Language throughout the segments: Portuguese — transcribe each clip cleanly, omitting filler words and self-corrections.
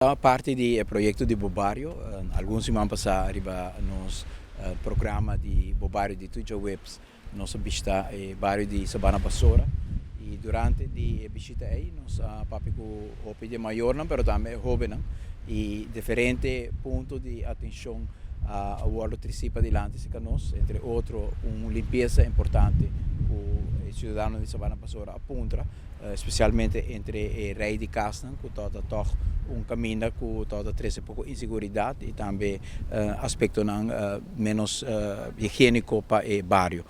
A parte do projeto de Bobario, alguns semanas passadas arriba nos programa de Bobario de Tuja Webs, nós vista o bairro de Sabana Passora e durante a visita aí nós papico o de maior não, pero também jovem não, e diferente ponto de atenção a o participa delante se nós, entre outro limpeza importante o cidadão de Sabana Passora apunta, especialmente entre rei de Castan, que toda toch caminho que toda traz um pouco insegurança e também aspecto menos higiênico para o bairro.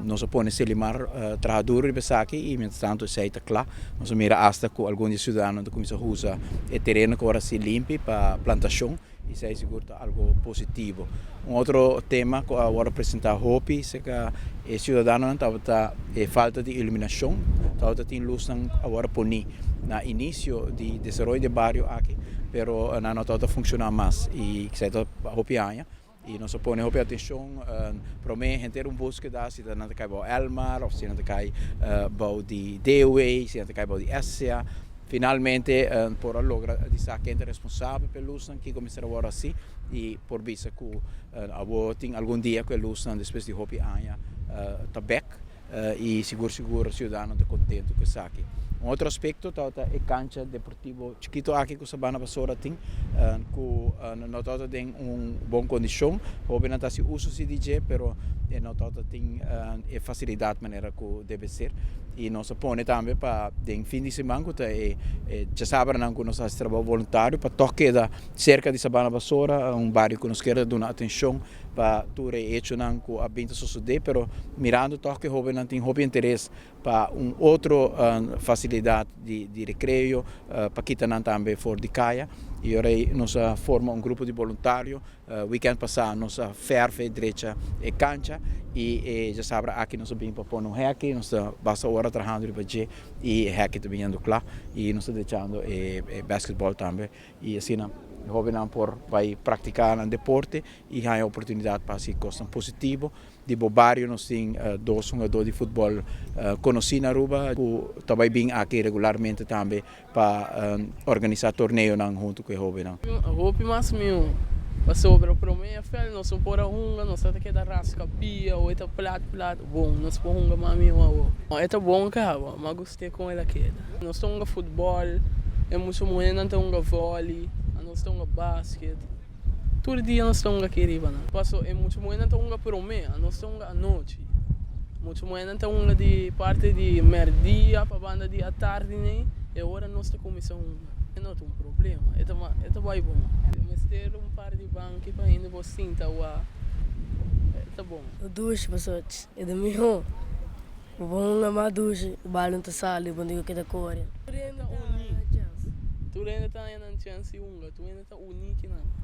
Nós podemos selimar trabalhadores de Besaki e, entretanto, se está claro, nós mira hasta que alguns cidadãos começam a usar o terreno que agora se limpa para plantação e se é seguro algo positivo. Outro tema que agora apresentar hope é que os cidadãos estão falta de iluminação, estão tendo luz agora punir no início de desenvolvimento do bairro aqui, pero não está funcionando mais e que se está hope aia. E nós ponemos atenção para mim, gente busca se não cai o Elmar, ou se não cai o de Dewey, se não cai o de SCA. Finalmente, por logra dizer quem é responsável pela luz que começar agora assim e por vista que algum dia que a luz depois de hopi aia está back e seguro cidadão está contente com isso aqui. Outro aspecto é a cancha deportivo chiquito aqui que Sabana Passora tem, que não tem boa condição, hoje não se usa o DJ, pero não tem facilidade maneira que deve ser. E nós põe também para o fim de semana, já sabem que nós trabalhamos voluntário para tocar cerca de Sabana Passora, bairro que nós queremos dar atenção para tudo isso que a bem suceder, pero mirando que o jovem não tem interesse para outra facilidade de recreio, para que também fora de caia. E agora nós formamos grupo de voluntários, weekend passado nós ferve direita e cancha e já sabe aqui nós vamos para pôr hack, nós basta hora trabalhando de baixo e hack também indo lá e nós deixando basquetebol também e assim o jovem vai praticar um deporte e ganha a oportunidade para se coisa positiva. De Bobario nós temos dois jogadores de futebol conhecidos na Aruba, que também vêm aqui regularmente também para organizar torneios junto com o jovem. Roupa mais meu, para sobra para mim, nós somos por a hunga, nós estamos aqui da rasca pia, ou é plato, bom, nós por hunga mami ou é bom cara, mas gostei com ela aqui. Nós estamos futebol, é muito muito, nós estamos vôlei, nós estamos basquete. Todo dia nós estamos aqui riba, né? Passo é muito muito nós estamos por mim, nós estamos à noite. Muito muito nós estamos de parte de merdia para banda de à tarde, né? E agora nós estamos começando. Não tem problema, é vai bom. Mas ter par de banco para ainda você sinta o tá bom. Duas pessoas, é de mim. O bom é mais duas, o balão tá sali, o bom digo que da cor. Tu ainda tá na chance unga, tu ainda tá único não.